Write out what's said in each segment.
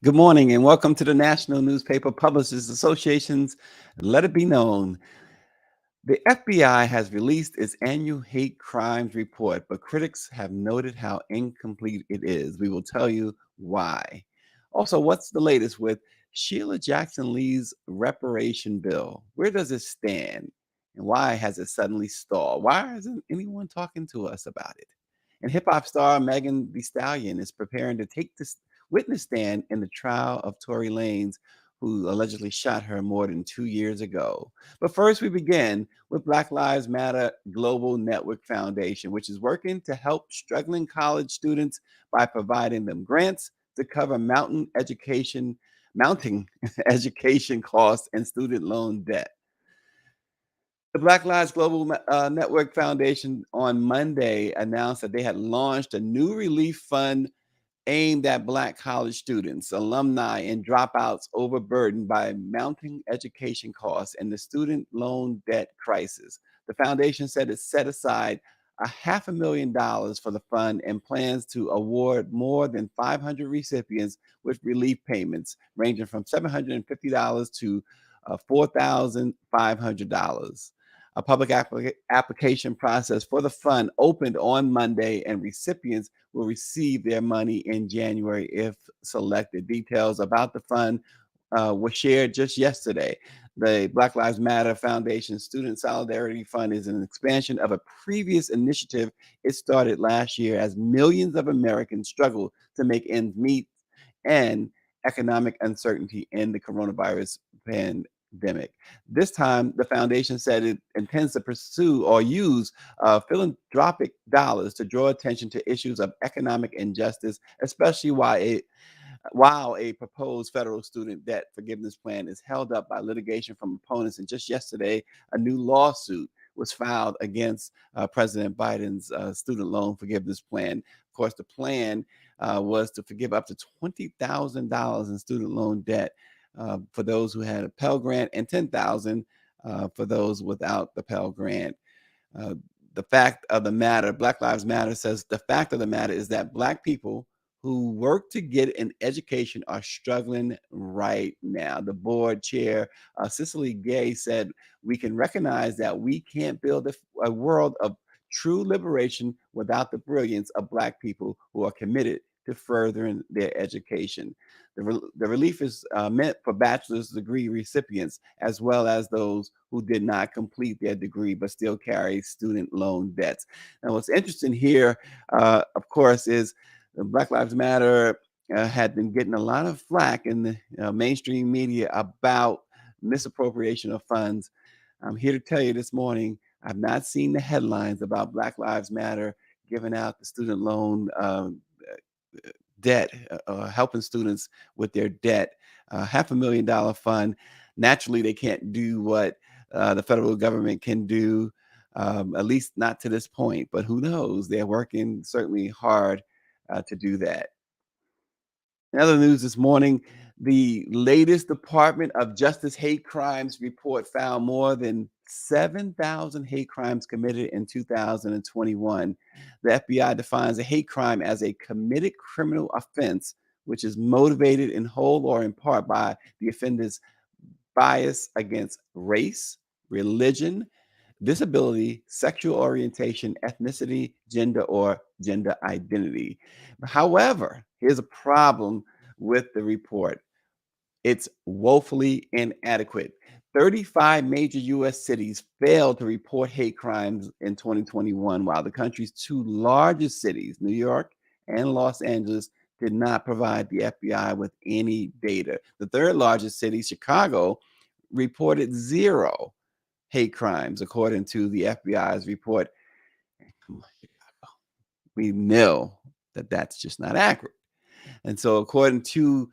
Good morning and welcome to the National Newspaper Publishers Association's Let It Be Known. The FBI has released its annual hate crimes report, but critics have noted how incomplete it is. We will tell you why. Also, what's the latest with Sheila Jackson Lee's reparation bill? Where does it stand? And why has it suddenly stalled? Why isn't anyone talking to us about it? And hip hop star Megan Thee Stallion is preparing to take this witness stand in the trial of Tory Lanez, who allegedly shot her more than 2 years ago. But first, we begin with Black Lives Matter Global Network Foundation, which is working to help struggling college students by providing them grants to cover mounting education costs and student loan debt. The Black Lives Global Network Foundation on Monday announced that they had launched a new relief fund aimed at Black college students, alumni, and dropouts overburdened by mounting education costs and the student loan debt crisis. The foundation said it set aside $500,000 for the fund and plans to award more than 500 recipients with relief payments ranging from $750 to $4,500. A public application process for the fund opened on Monday, and recipients will receive their money in January if selected. Details about the fund were shared just yesterday. The Black Lives Matter Foundation Student Solidarity Fund is an expansion of a previous initiative it started last year as millions of Americans struggle to make ends meet and economic uncertainty in the coronavirus pandemic. This time, the foundation said it intends to pursue or use philanthropic dollars to draw attention to issues of economic injustice, especially while a proposed federal student debt forgiveness plan is held up by litigation from opponents. And just yesterday, a new lawsuit was filed against President Biden's student loan forgiveness plan. Of course, the plan was to forgive up to $20,000 in student loan debt for those who had a Pell Grant and $10,000 for those without the Pell Grant. The fact of the matter, Black Lives Matter says the fact of the matter is that Black people who work to get an education are struggling right now. The board chair, Cicely Gay, said, "We can recognize that we can't build a world of true liberation without the brilliance of Black people who are committed to furthering their education." The relief is meant for bachelor's degree recipients, as well as those who did not complete their degree but still carry student loan debts. Now, what's interesting here, of course, is Black Lives Matter had been getting a lot of flack in the mainstream media about misappropriation of funds. I'm here to tell you this morning, I've not seen the headlines about Black Lives Matter giving out the student loan debt, helping students with their debt. $500,000 fund. Naturally, they can't do what the federal government can do, at least not to this point. But who knows? They're working certainly hard to do that. In other news this morning, the latest Department of Justice hate crimes report found more than 7,000 hate crimes committed in 2021. The FBI defines a hate crime as a committed criminal offense which is motivated in whole or in part by the offender's bias against race, religion, disability, sexual orientation, ethnicity, gender, or gender identity. However, here's a problem with the report. It's woefully inadequate. 35 major U.S. cities failed to report hate crimes in 2021, while the country's two largest cities, New York and Los Angeles, did not provide the FBI with any data. The third largest city, Chicago, reported zero hate crimes, according to the FBI's report. We know that that's just not accurate. And so, according to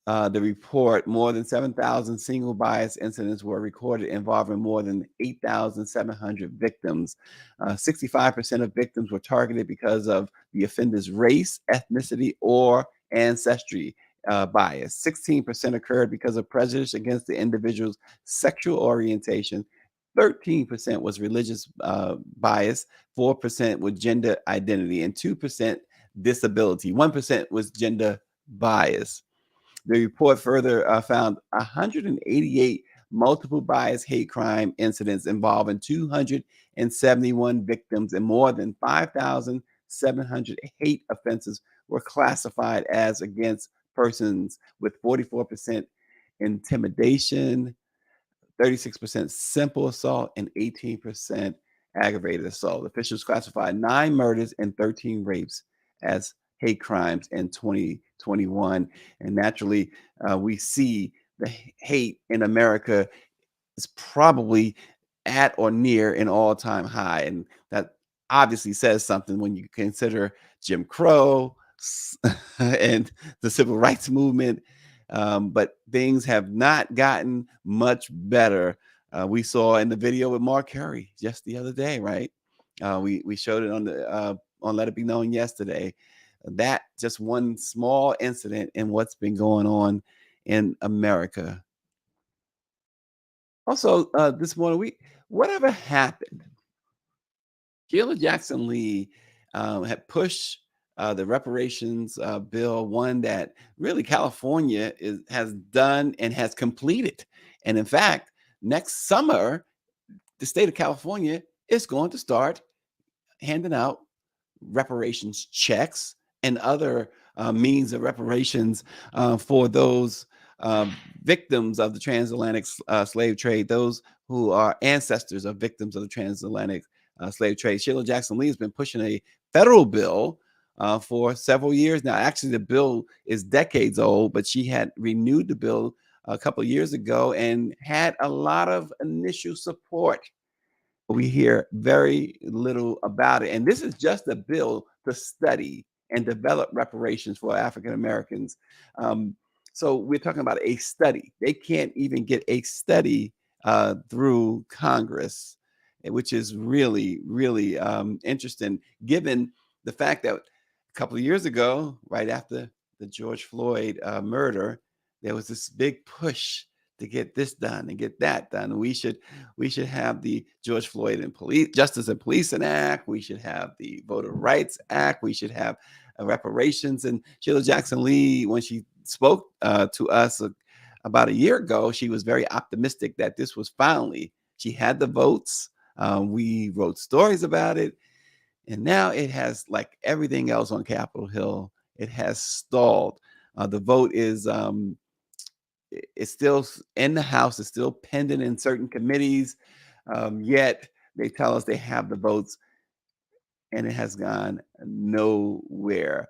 the report, more than 7,000 single bias incidents were recorded involving more than 8,700 victims. 65% of victims were targeted because of the offender's race, ethnicity, or ancestry bias. 16% occurred because of prejudice against the individual's sexual orientation. 13% was religious bias, 4% with gender identity, and 2% disability. 1% was gender bias. The report further found 188 multiple bias hate crime incidents involving 271 victims, and more than 5,700 hate offenses were classified as against persons, with 44% intimidation, 36% simple assault, and 18% aggravated assault. Officials classified 9 murders and 13 rapes as hate crimes in 2021. And naturally, we see the hate in America is probably at or near an all-time high. And that obviously says something when you consider Jim Crow and the civil rights movement. But things have not gotten much better. We saw in the video with Mark Curry just the other day, right? We showed it on Let It Be Known yesterday. That just one small incident in what's been going on in America. Also, this morning, whatever happened, Sheila Jackson Lee had pushed the reparations bill, one that really California has done and has completed. And in fact, next summer, the state of California is going to start handing out reparations checks and other means of reparations for those victims of the transatlantic slave trade, those who are ancestors of victims of the transatlantic slave trade. Sheila Jackson Lee has been pushing a federal bill for several years now. Actually, the bill is decades old, but she had renewed the bill a couple of years ago and had a lot of initial support. We hear very little about it. And this is just a bill to study and develop reparations for African Americans. Um, so we're talking about a study. They can't even get a study through Congress, which is really, really interesting, given the fact that a couple of years ago, right after the George Floyd murder, there was this big push to get this done and get that done. We should have the George Floyd and Police Justice and Policing Act. We should have the Voter Rights Act. We should have reparations. And Sheila Jackson Lee, when she spoke to us about a year ago, she was very optimistic that this was finally, she had the votes. We wrote stories about it. And now it has, like everything else on Capitol Hill, it has stalled. The vote is it's still in the House, it's still pending in certain committees. Yet they tell us they have the votes and it has gone nowhere.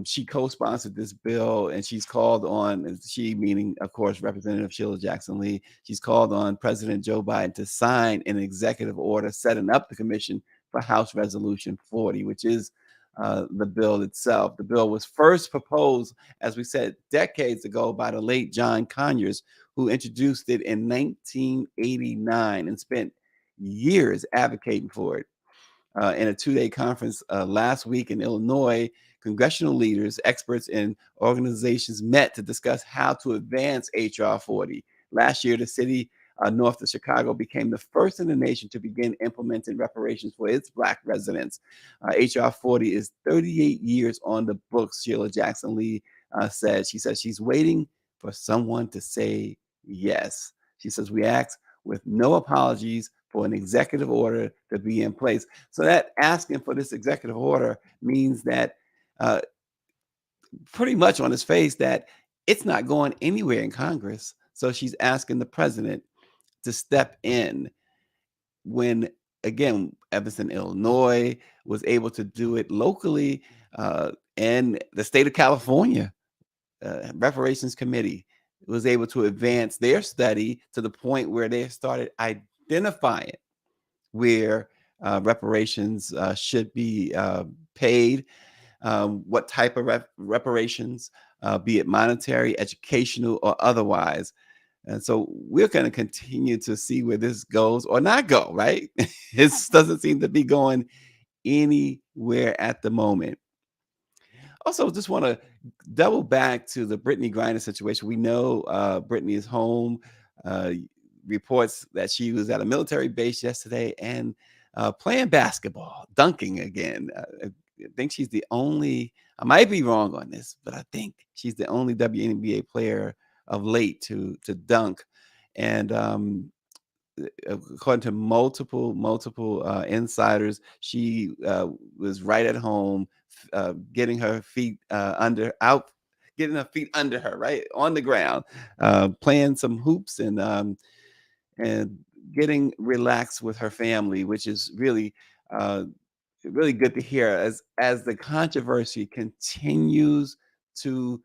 She co-sponsored this bill, and she's called on, and she meaning, of course, Representative Sheila Jackson Lee. She's called on President Joe Biden to sign an executive order setting up the commission for House Resolution 40, which is the bill itself. The bill was first proposed, as we said, decades ago by the late John Conyers, who introduced it in 1989 and spent years advocating for it. In a 2-day conference last week in Illinois, congressional leaders, experts, and organizations met to discuss how to advance H.R. 40. Last year, the city north of Chicago became the first in the nation to begin implementing reparations for its Black residents. H.R. 40 is 38 years on the books, Sheila Jackson Lee said. She says she's waiting for someone to say yes. She says, we ask with no apologies for an executive order to be in place. So that asking for this executive order means that uh, pretty much on its face that it's not going anywhere in Congress. So she's asking the president to step in when, again, Evanston, Illinois was able to do it locally, and the state of California Reparations Committee was able to advance their study to the point where they started identifying where reparations should be paid. what type of reparations, be it monetary, educational, or otherwise. And so we're going to continue to see where this goes or not go, right? It doesn't seem to be going anywhere at the moment. Also, just want to double back to the Brittany Griner situation. We know Brittany is home. Uh, Reports that she was at a military base yesterday and playing basketball, dunking again. I think she's the only, I might be wrong on this, but I think she's the only WNBA player of late to dunk. And according to multiple insiders, she was right at home, getting her feet getting her feet under her, right on the ground, playing some hoops and getting relaxed with her family, which is uh, really good to hear as the controversy continues to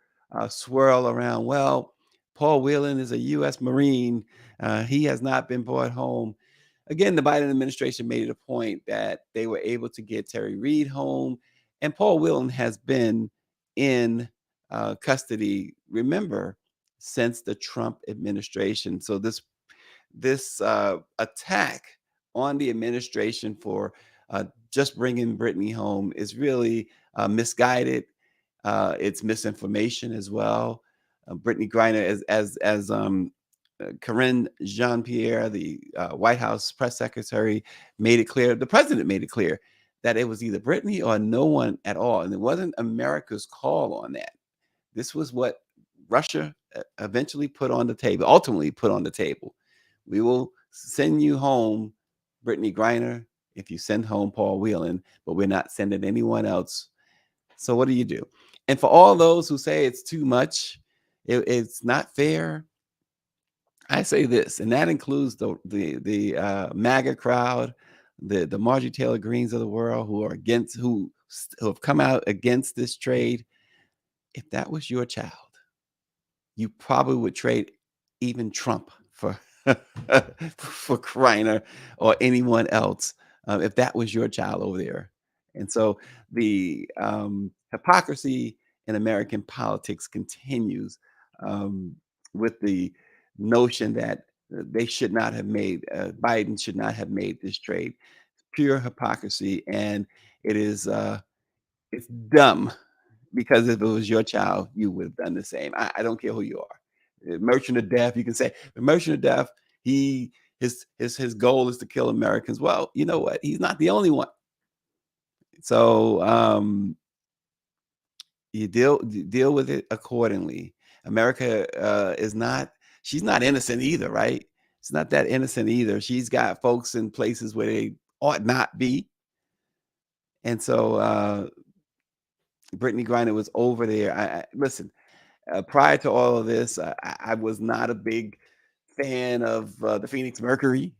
swirl around. Well, Paul Whelan is a U.S. Marine. He has not been brought home. Again, the Biden administration made it a point that they were able to get Terry Reid home, and Paul Whelan has been in custody. Remember, since the Trump administration. So this attack on the administration for just bringing Brittany home is really misguided. It's misinformation as well. Brittany Griner, as Karine Jean-Pierre, the White House press secretary, made it clear. The president made it clear that it was either Brittany or no one at all, and it wasn't America's call on that. This was what Russia eventually put on the table, ultimately put on the table. We will send you home, Brittany Griner, if you send home Paul Whelan, but we're not sending anyone else. So what do you do? And for all those who say it's too much, it's not fair, I say this, and that includes the MAGA crowd, the Marjorie Taylor Greens of the world who are against who have come out against this trade. If that was your child, you probably would trade even Trump for for Kreiner or anyone else if that was your child over there. And so the hypocrisy in American politics continues um, with the notion that they should not have made Biden should not have made this trade. Pure hypocrisy, and it is it's dumb because if it was your child, you would have done the same. I don't care who you are. Merchant of Death, you can say the Merchant of Death. He his goal is to kill Americans. Well, you know what? He's not the only one. So you deal with it accordingly. America is not. She's not innocent either, right? It's not that innocent either. She's got folks in places where they ought not be, and so Brittany Griner was over there. Listen. Prior to all of this, I was not a big fan of the Phoenix Mercury,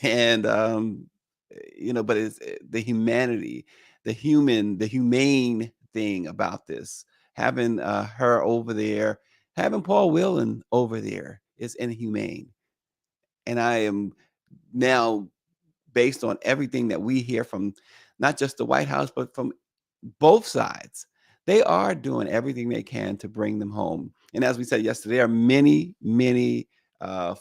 and but it's the humanity, the humane thing about this. Having her over there, having Paul Whelan over there is inhumane, and I am now based on everything that we hear from not just the White House, but from both sides. They are doing everything they can to bring them home. And as we said yesterday, there are many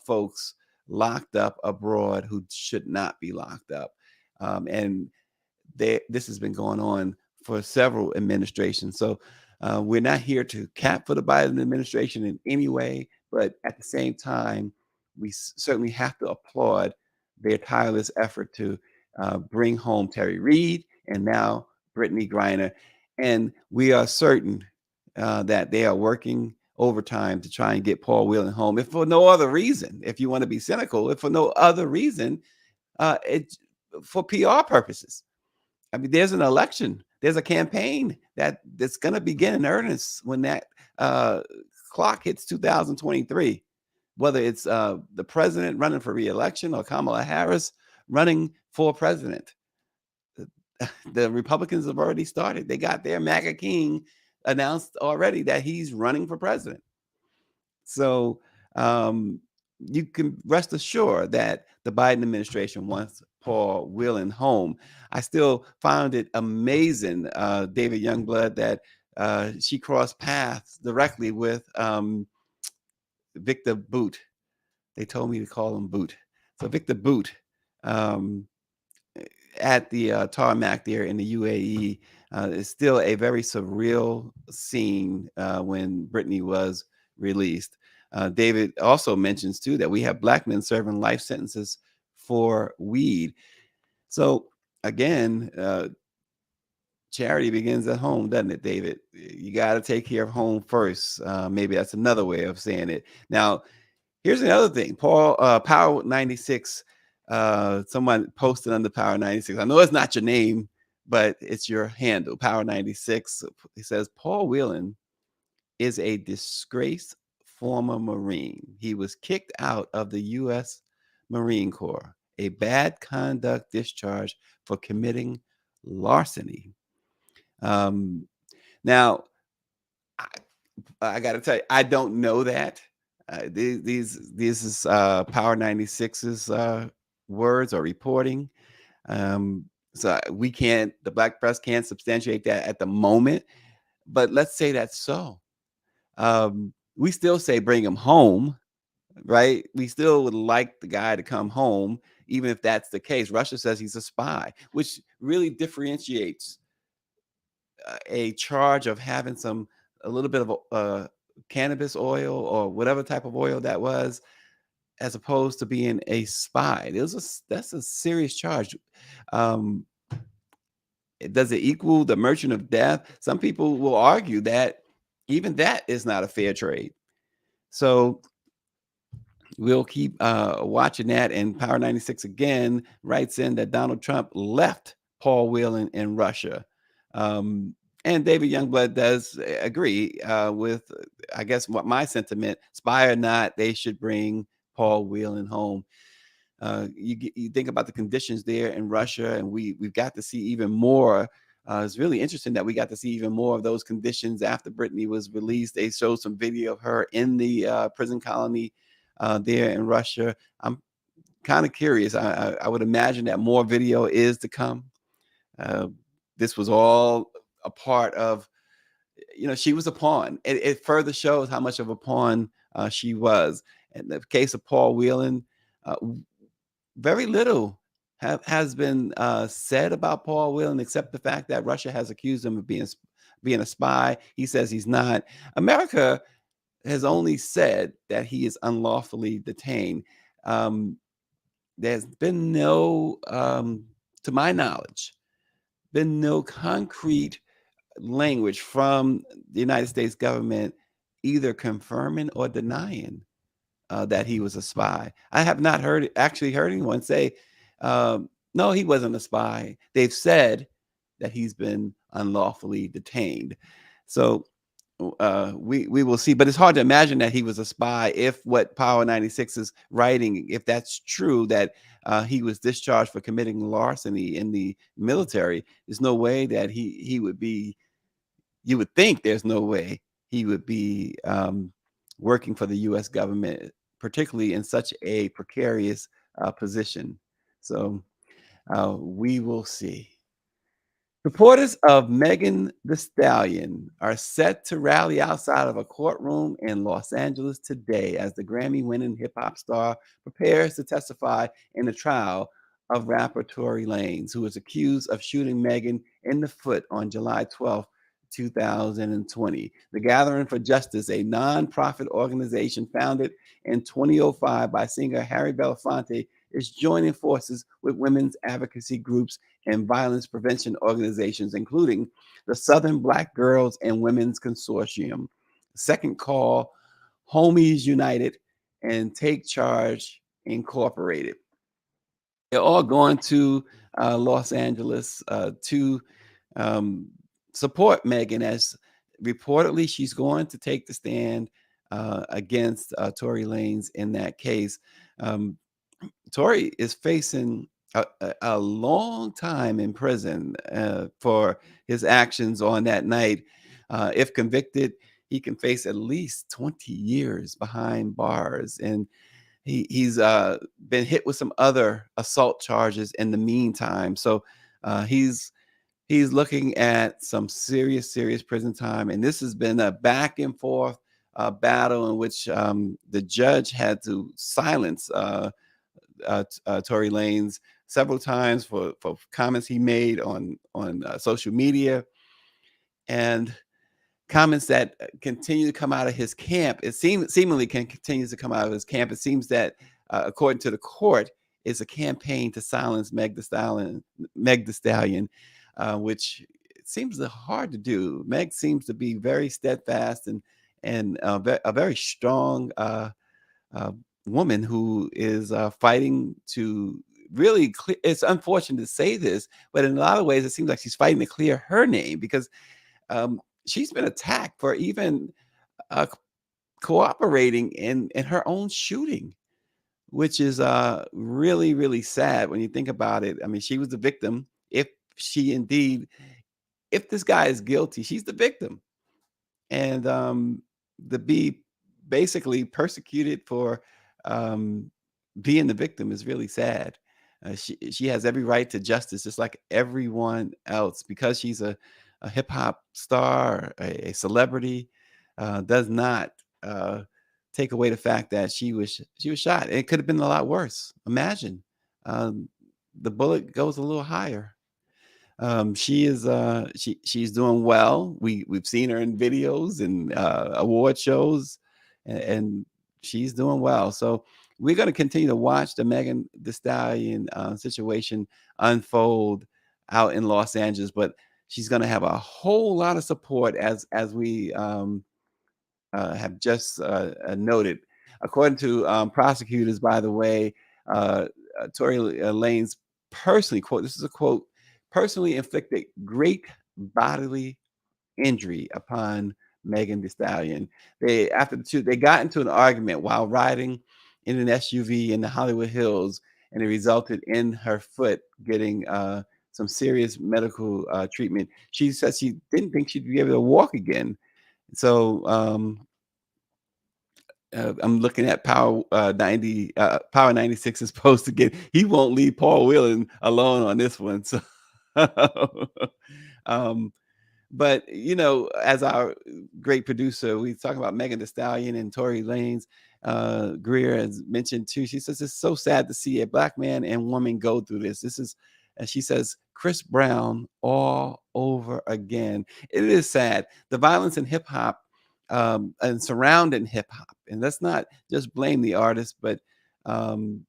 folks locked up abroad who should not be locked up. And this has been going on for several administrations. So we're not here to cap for the Biden administration in any way, but at the same time, we certainly have to applaud their tireless effort to bring home Terry Reid and now Brittany Griner. And we are certain that they are working overtime to try and get Paul Whelan home, if for no other reason. If you want to be cynical, if for no other reason, it's for PR purposes. I mean, there's an election, there's a campaign that's going to begin in earnest when that uh, clock hits 2023. Whether it's the president running for reelection or Kamala Harris running for president, the Republicans have already started. They got their MAGA king announced already that he's running for president. So you can rest assured that the Biden administration wants Paul Whelan home. I still found it amazing, David Youngblood, that she crossed paths directly with Victor Boot. They told me to call him Boot. So Victor Boot, um, at the tarmac there in the UAE. It's still a very surreal scene when Brittany was released. David also mentions too that we have black men serving life sentences for weed. So again, charity begins at home, doesn't it, David? You got to take care of home first. Maybe that's another way of saying it. Now, here's another thing. Power 96. Someone posted under Power 96. I know it's not your name, but it's your handle, Power 96. It says Paul Whelan is a disgraced former Marine. He was kicked out of the U.S. Marine Corps, a bad conduct discharge for committing larceny. Um, now, I, I got to tell you, I don't know that. These is Power 96's words or reporting. So we can't, the black press can't substantiate that at the moment. But let's say that's so. We still say bring him home, right? We still would like the guy to come home, even if that's the case. Russia says he's a spy, which really differentiates a charge of having a little bit of cannabis oil or whatever type of oil that was, as opposed to being a spy. That's a serious charge. Um, does it equal the merchant of death? Some people will argue that even that is not a fair trade. So we'll keep watching that. And Power 96 again writes in that Donald Trump left Paul Whelan in Russia. Um, and David Youngblood does agree with, I guess, what my sentiment, spy or not, they should bring Paul Whelan home. You think about the conditions there in Russia, and we've got to see even more. It's really interesting that we got to see even more of those conditions after Brittany was released. They showed some video of her in the prison colony there in Russia. I'm kind of curious. I would imagine that more video is to come. Uh, this was all a part of, she was a pawn. It further shows how much of a pawn she was. In the case of Paul Whelan, uh, very little has been said about Paul Whelan, except the fact that Russia has accused him of being a spy. He says he's not. America has only said that he is unlawfully detained. Um, there's been no, to my knowledge, been no concrete language from the United States government either confirming or denying that he was a spy. I have not actually heard anyone say, no, he wasn't a spy. They've said that he's been unlawfully detained. So we will see. But it's hard to imagine that he was a spy if what Power 96 is writing, if that's true, that he was discharged for committing larceny in the military. There's no way that he would be. You would think there's no way he would be working for the U.S. government, particularly in such a precarious position. So we will see. Supporters of Megan Thee Stallion are set to rally outside of a courtroom in Los Angeles today as the Grammy-winning hip-hop star prepares to testify in the trial of rapper Tory Lanez, who is accused of shooting Megan in the foot on July 12th, 2020. The Gathering for Justice, a nonprofit organization founded in 2005 by singer Harry Belafonte, is joining forces with women's advocacy groups and violence prevention organizations, including the Southern Black Girls and Women's Consortium, Second Call, Homies United, and Take Charge Incorporated. They're all going to Los Angeles to support Megan, as reportedly she's going to take the stand against Tory Lanez in that case. Tory is facing a long time in prison for his actions on that night. If convicted, he can face at least 20 years behind bars. And He's been hit with some other assault charges in the meantime. So he's looking at some serious prison time, and this has been a back and forth battle in which the judge had to silence Tory Lanez several times for comments he made on social media, and comments that continue to come out of his camp. It seemingly continues to come out of his camp. It seems that, according to the court, is a campaign to silence Meg the Stallion, which it seems hard to do. Meg seems to be very steadfast and a very strong uh, woman who is fighting to really clear. It's unfortunate to say this, but in a lot of ways, it seems like she's fighting to clear her name because um, she's been attacked for even uh, cooperating in her own shooting, which is really sad when you think about it. I mean, she was the victim. If she indeed, if this guy is guilty, she's the victim, and to be basically persecuted for um, being the victim is really sad. She has every right to justice, just like everyone else, because she's a hip hop star, a celebrity. Does not take away the fact that she was shot. It could have been a lot worse. Imagine um, the bullet goes a little higher. She's doing well. We've seen her in videos and award shows, and she's doing well. So we're going to continue to watch the Megan Thee Stallion situation unfold out in Los Angeles, but she's going to have a whole lot of support as we have just noted. According to prosecutors, by the way, uh, Tory Lanez personally, quote, this is a quote, personally inflicted great bodily injury upon Megan Thee Stallion. After the two, they got into an argument while riding in an SUV in the Hollywood Hills, and it resulted in her foot getting some serious medical treatment. She said she didn't think she'd be able to walk again. So I'm looking at Power 96 is supposed to get. He won't leave Paul Whelan alone on this one. So, um, but as our great producer, we talk about Megan Thee Stallion and Tory Lanez. Greer has mentioned too. She says it's so sad to see a black man and woman go through this. This is, and she says, Chris Brown all over again. It is sad. The violence in hip hop and surrounding hip hop, and let's not just blame the artist, but um,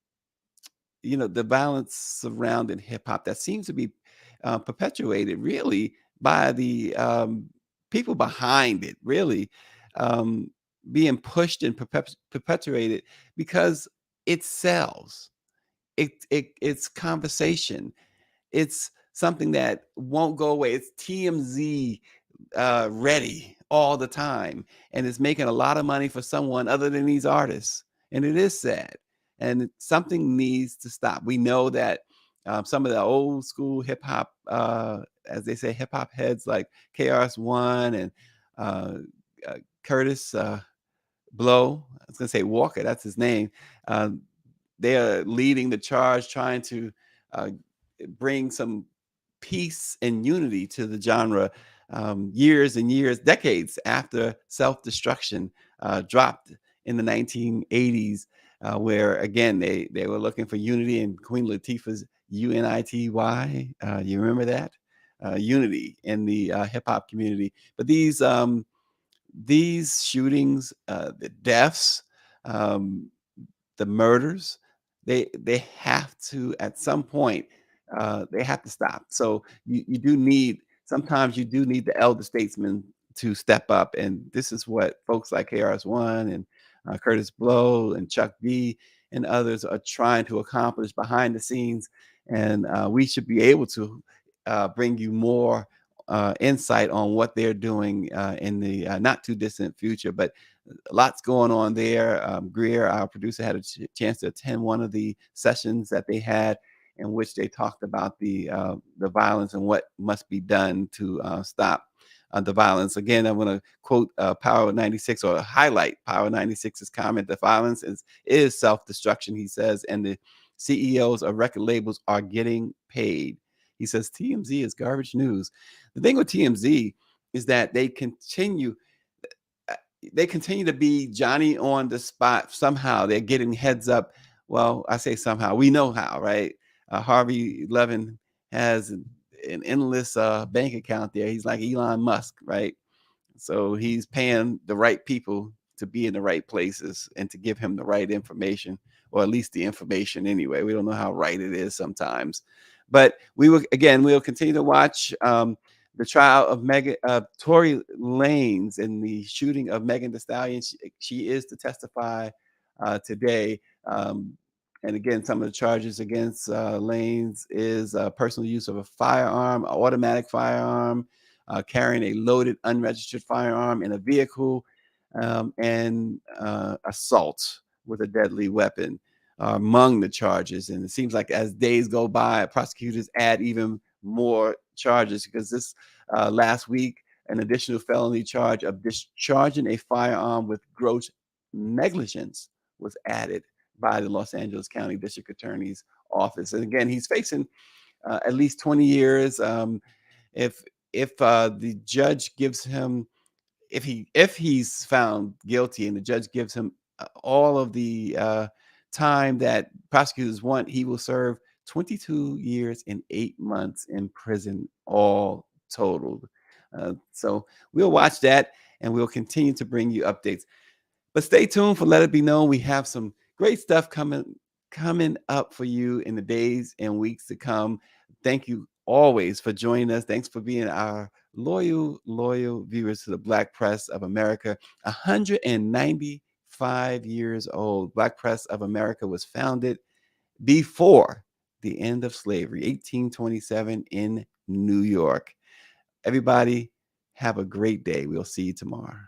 the violence surrounding hip hop that seems to be perpetuated really by the people behind it, really um, being pushed and perpetuated because it sells. It's conversation. It's something that won't go away. It's TMZ ready all the time, and it's making a lot of money for someone other than these artists. And it is sad, and something needs to stop. We know that some of the old school hip hop, as they say, hip hop heads like KRS-One and uh, Curtis Blow. I was going to say Walker. That's his name. Um, they are leading the charge, trying to uh, bring some peace and unity to the genre years and years, decades after Self Destruction dropped in the 1980s, where again they were looking for unity in Queen Latifah's UNITY. You remember that? Unity in the hip hop community. But these shootings, the deaths, um, the murders, they have to at some point they have to stop. So you do need, sometimes you do need the elder statesmen to step up, and this is what folks like KRS-One and Curtis Blow and Chuck D and others are trying to accomplish behind the scenes, and we should be able to bring you more insight on what they're doing in the not too distant future. But lots going on there. Greer, our producer, had a chance to attend one of the sessions that they had, in which they talked about the violence and what must be done to stop the violence. Again, I'm going to quote Power 96, or highlight Power 96's comment. The violence is self-destruction, he says, and the CEOs of record labels are getting paid. He says TMZ is garbage news. The thing with TMZ is that uh, they continue to be Johnny on the spot. Somehow they're getting heads up. Well, I say somehow. We know how, right? Harvey Levin has an endless bank account there. He's like Elon Musk, right? So he's paying the right people to be in the right places and to give him the right information, or at least the information anyway. We don't know how right it is sometimes. But we'll continue to watch the trial of Tory Lanez in the shooting of Megan Thee Stallion. She is to testify today. And again, some of the charges against Lanez is personal use of a firearm, an automatic firearm, carrying a loaded, unregistered firearm in a vehicle, and assault with a deadly weapon are among the charges. And it seems like as days go by, prosecutors add even more charges, because this last week, an additional felony charge of discharging a firearm with gross negligence was added by the Los Angeles County District Attorney's Office. And again, he's facing at least 20 years. If the judge gives him, if he's found guilty and the judge gives him all of the time that prosecutors want, he will serve 22 years and 8 months in prison, all totaled. So we'll watch that, and we'll continue to bring you updates. But stay tuned for Let It Be Known. We have some great stuff coming up for you in the days and weeks to come. Thank you always for joining us. Thanks for being our loyal viewers to the Black Press of America. 195 years old. Black Press of America was founded before the end of slavery, 1827, in New York. Everybody, have a great day. We'll see you tomorrow.